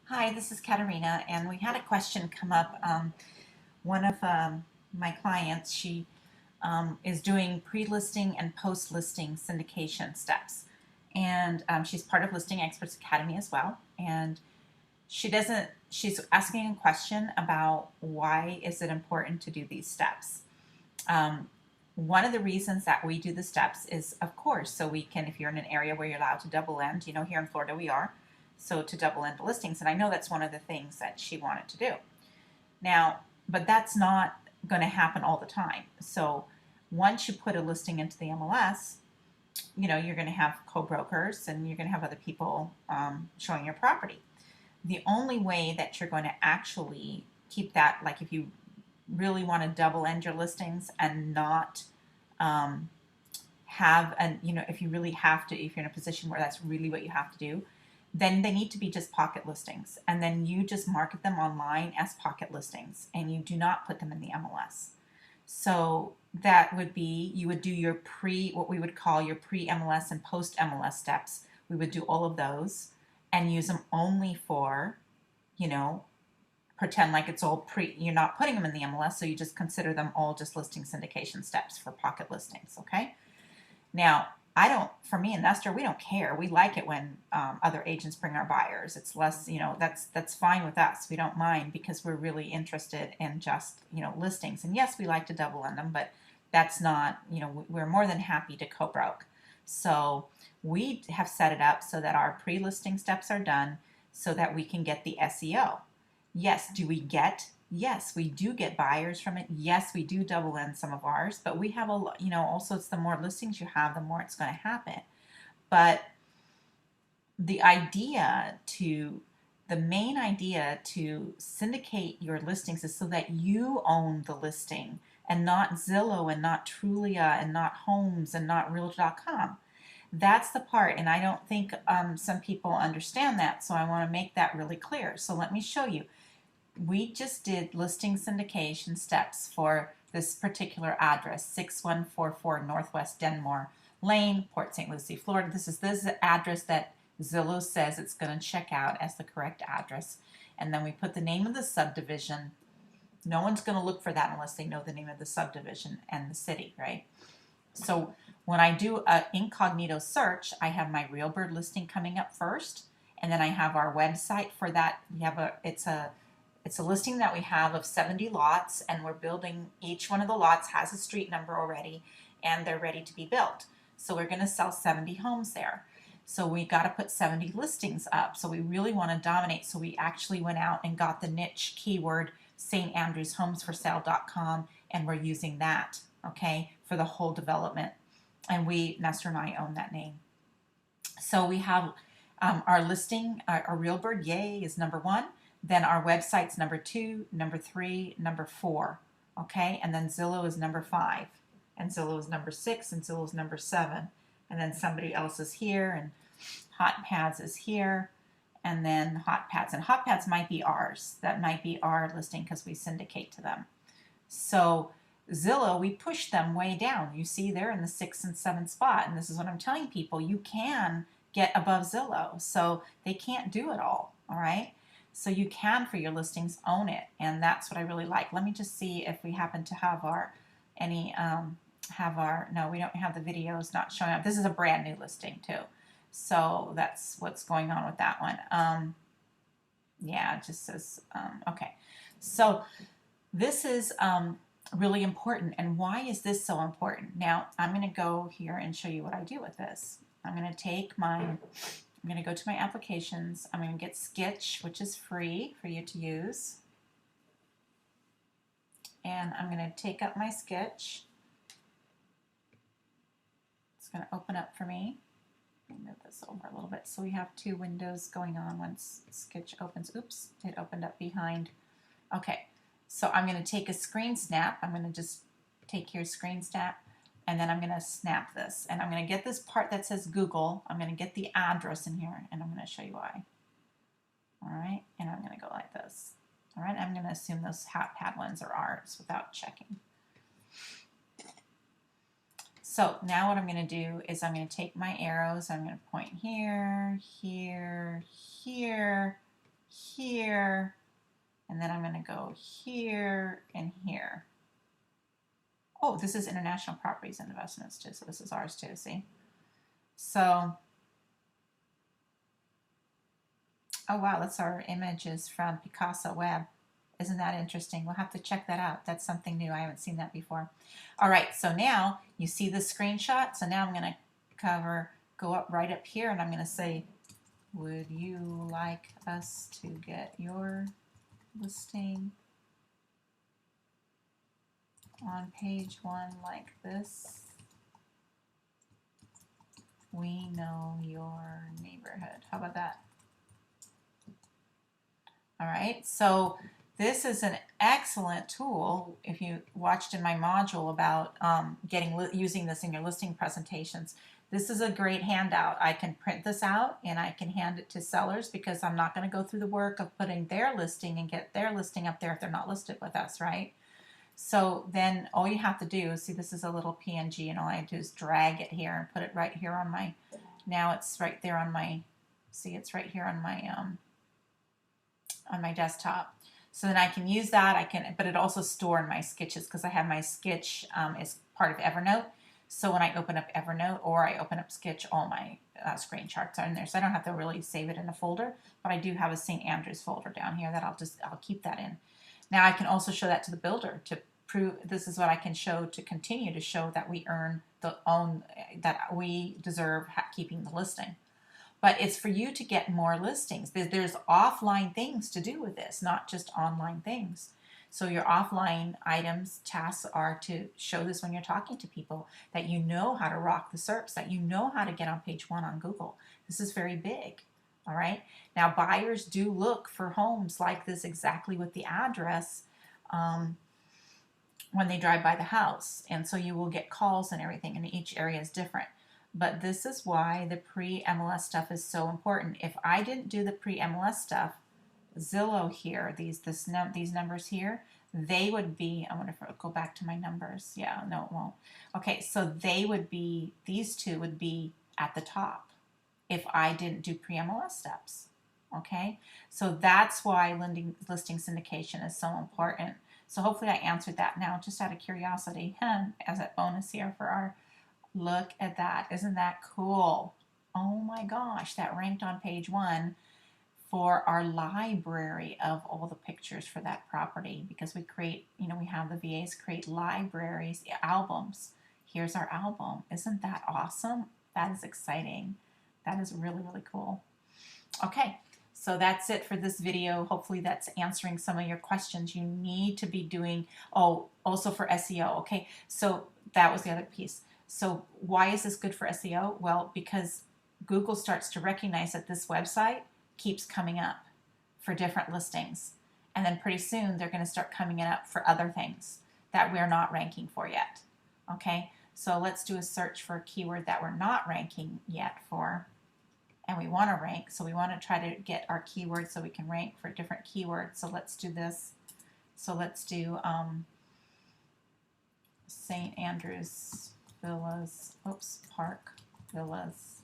Hi, this is Katerina, and we had a question come up. One of my clients, she is doing pre-listing and post-listing syndication steps, and she's part of Listing Experts Academy as well. And she doesn't. She's asking a question about why is it important to do these steps. Um, One of the reasons that we do the steps is, of course, so we can, if you're in an area where you're allowed to double end, here in Florida we are, so to double end listings. And I know that's one of the things that she wanted to do. Now, but that's not going to happen all the time. So once you put a listing into the MLS, you're going to have co-brokers and you're going to have other people showing your property. The only way that you're going to actually keep that, like if you really want to double end your listings and not um, have, and if you really have to, if you're in a position where that's really what you have to do, then they need to be just pocket listings. And then you just market them online as pocket listings and you do not put them in the MLS. So that would be, you would do your what we would call your pre MLS and post MLS steps. We would do all of those and use them only for, you know, pretend like it's all you're not putting them in the MLS, so you just consider them all just listing syndication steps for pocket listings, okay? Now, for me and Nestor, we don't care. We like it when other agents bring our buyers. It's less, that's fine with us. We don't mind because we're really interested in just, listings. And yes, we like to double end them, but that's not, we're more than happy to co-broke. So we have set it up so that our pre-listing steps are done so that we can get the SEO. Yes, do we get? Yes, we do get buyers from it. Yes, we do double end some of ours, but we have also it's the more listings you have, the more it's going to happen. But the the main idea to syndicate your listings is so that you own the listing and not Zillow and not Trulia and not Homes and not Realtor.com. That's the part, and I don't think some people understand that, so I want to make that really clear. So let me show you. We just did listing syndication steps for this particular address, 6144 Northwest Denmore Lane, Port St. Lucie, Florida. This is the address that Zillow says it's going to check out as the correct address. And then we put the name of the subdivision. No one's going to look for that unless they know the name of the subdivision and the city, right? So when I do an incognito search, I have my Realbird listing coming up first, and then I have our website for that. It's a listing that we have of 70 lots, and we're building. Each one of the lots has a street number already, and they're ready to be built. So we're going to sell 70 homes there. So we got to put 70 listings up. So we really want to dominate. So we actually went out and got the niche keyword St. Andrews Homes for Sale.com, and we're using that, okay, for the whole development. And Nestor and I own that name. So we have our listing, our Realbird, yay, is number 1. Then our website's number 2, number 3, number 4. Okay, and then Zillow is number 5, and Zillow is number 6, and Zillow is number 7. And then somebody else is here, and Hot Pads is here, and then Hot Pads. And Hot Pads might be ours. That might be our listing because we syndicate to them. So Zillow, we push them way down. You see, they're in the 6th and 7th spot. And this is what I'm telling people. You can get above Zillow. So they can't do it all right? So you can, for your listings, own it. And that's what I really like. Let me just see if we happen to have no, we don't have the videos not showing up. This is a brand new listing too. So that's what's going on with that one. Yeah, it just says, okay. So this is really important. And why is this so important? Now, I'm going to go here and show you what I do with this. I'm going to go to my applications. I'm going to get Sketch, which is free for you to use. And I'm going to take up my Sketch. It's going to open up for me. Let me move this over a little bit. So we have 2 windows going on once Sketch opens. Oops, it opened up behind. Okay, so I'm going to take a screen snap. I'm going to just take here screen snap, and then I'm going to snap this. And I'm going to get this part that says Google. I'm going to get the address in here, and I'm going to show you why. All right, and I'm going to go like this. All right, I'm going to assume those Hot Pad ones are ours without checking. So now what I'm going to do is I'm going to take my arrows. I'm going to point here, here, here, here, and then I'm going to go here and here. Oh, this is International Properties and Investments too, so this is ours too, see? So, oh wow, that's our images from Picasso Web. Isn't that interesting? We'll have to check that out. That's something new. I haven't seen that before. All right, so now you see the screenshot. So now I'm going to go up right up here, and I'm going to say, would you like us to get your listing on page 1 like this? We know your neighborhood. How about that? All right, so this is an excellent tool. If you watched in my module about using this in your listing presentations, this is a great handout. I can print this out and I can hand it to sellers because I'm not going to go through the work of putting their listing and get their listing up there if they're not listed with us, right? So then all you have to do is, see, this is a little PNG, and all I do is drag it here and put it right here on my, now it's right there on my, see, it's right here on my desktop. So then I can use that. But it also store in my sketches because I have my sketch as part of Evernote. So when I open up Evernote or I open up Sketch, all my screenshots are in there. So I don't have to really save it in a folder, but I do have a St. Andrews folder down here that I'll keep that in. Now I can also show that to the builder to prove this is what I can show to continue to show that we that we deserve keeping the listing. But it's for you to get more listings. There's offline things to do with this, not just online things. So your offline items, tasks are to show this when you're talking to people, that you know how to rock the SERPs, that you know how to get on page 1 on Google. This is very big. All right. Now buyers do look for homes like this exactly with the address when they drive by the house. And so you will get calls and everything, and each area is different. But this is why the pre-MLS stuff is so important. If I didn't do the pre-MLS stuff, Zillow here, these numbers here, they would be, I wonder if it'll go back to my numbers. Yeah, no, it won't. Okay, so they would be, these two would be at the top if I didn't do pre-MLS steps. Okay, so that's why listing syndication is so important. So hopefully I answered that now, just out of curiosity, as a bonus here for our, look at that. Isn't that cool? Oh my gosh, that ranked on page 1 for our library of all the pictures for that property, because we create, we have the VAs create libraries, albums. Here's our album. Isn't that awesome? That is exciting. That is really, really cool. Okay, so that's it for this video. Hopefully that's answering some of your questions you need to be doing. Oh, also for SEO. Okay, so that was the other piece. So why is this good for SEO? Well, because Google starts to recognize that this website keeps coming up for different listings. And then pretty soon they're going to start coming up for other things that we're not ranking for yet. Okay, so let's do a search for a keyword that we're not ranking yet for, and we want to rank. So we want to try to get our keywords so we can rank for different keywords. So let's do this. So let's do St. Andrews Villas, Park Villas,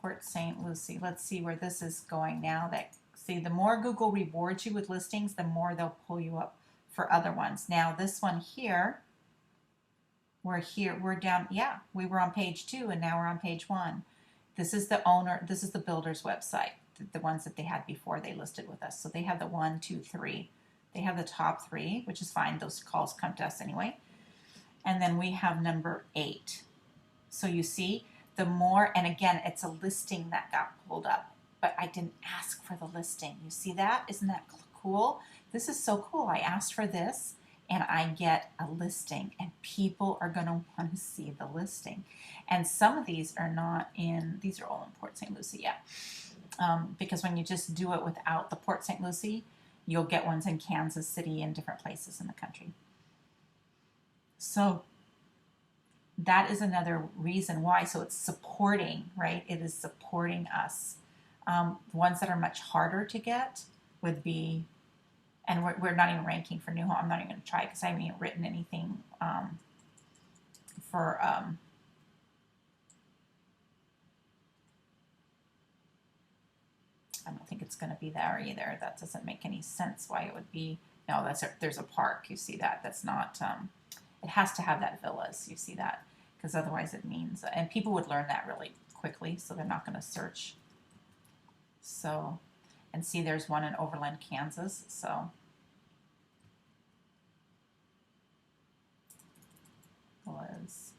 Port St. Lucie. Let's see where this is going now. See, the more Google rewards you with listings, the more they'll pull you up for other ones. Now this one here, we're down, yeah, we were on page 2 and now we're on page 1. This is the owner, this is the builder's website, the ones that they had before they listed with us. So they have the 1, 2, 3. They have the top 3, which is fine. Those calls come to us anyway. And then we have number 8. So you see, the more, and again, it's a listing that got pulled up, but I didn't ask for the listing. You see that? Isn't that cool? This is so cool. I asked for this and I get a listing, and people are going to want to see the listing. And some of these are not in, these are all in Port St. Lucie, yeah. Because when you just do it without the Port St. Lucie, you'll get ones in Kansas City and different places in the country. So that is another reason why. So it's supporting, right? It is supporting us. Ones that are much harder to get would be, and we're not even ranking for new home. I'm not even going to try because I haven't even written anything for I don't think it's going to be there either. That doesn't make any sense why it would be. No, there's a park. You see that? That's not. It has to have that villas. You see that? Because otherwise it means, and people would learn that really quickly, so they're not going to search. So, and see, there's one in Overland, Kansas. So. Was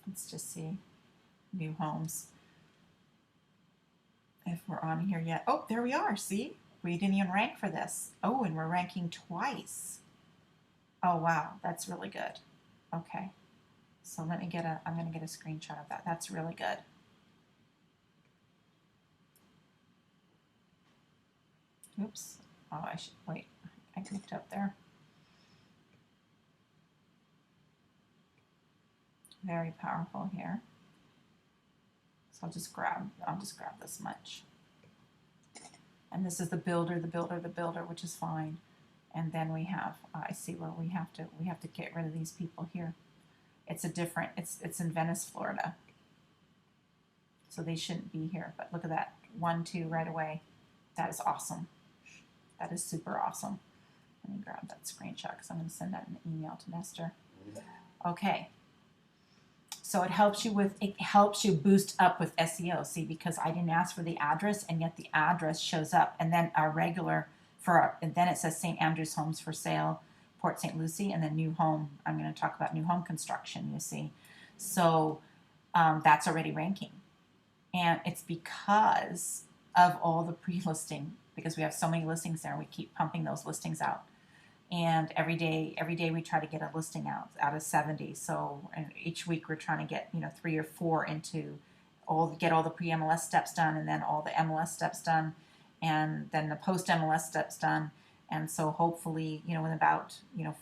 let's just see new homes if we're on here yet. Oh, there we are. See, we didn't even rank for this. Oh, and we're ranking twice. Oh wow, that's really good. Okay, so let me get I'm going to get a screenshot of that. That's really good. Oops. Oh, I should wait. I clicked up there. Very powerful here. So I'll just grab this much. And this is the builder, which is fine. And then we have, I see where we have to get rid of these people here. It's a different, it's in Venice, Florida. So they shouldn't be here, but look at that, 1, 2 right away. That is awesome. That is super awesome. Let me grab that screenshot because I'm going to send that in an email to Nestor. Okay. So it helps you boost up with SEO. See, because I didn't ask for the address, and yet the address shows up, and then our regular and then it says St. Andrews Homes for Sale, Port St. Lucie, and then new home. I'm going to talk about new home construction. You see, so that's already ranking, and it's because of all the pre-listing, because we have so many listings there. We keep pumping those listings out. And every day we try to get a listing out of 70. So, and each week we're trying to get 3 or 4 into get all the pre-MLS steps done, and then all the MLS steps done, and then the post-MLS steps done. And so hopefully, in about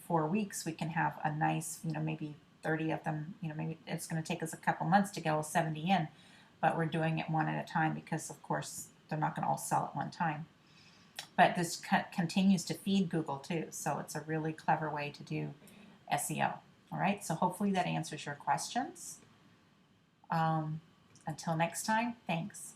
4 weeks we can have a nice maybe 30 of them. Maybe it's going to take us a couple months to get all 70 in, but we're doing it one at a time because of course they're not going to all sell at one time. But this continues to feed Google too, so it's a really clever way to do SEO. All right, so hopefully that answers your questions. Until next time, thanks.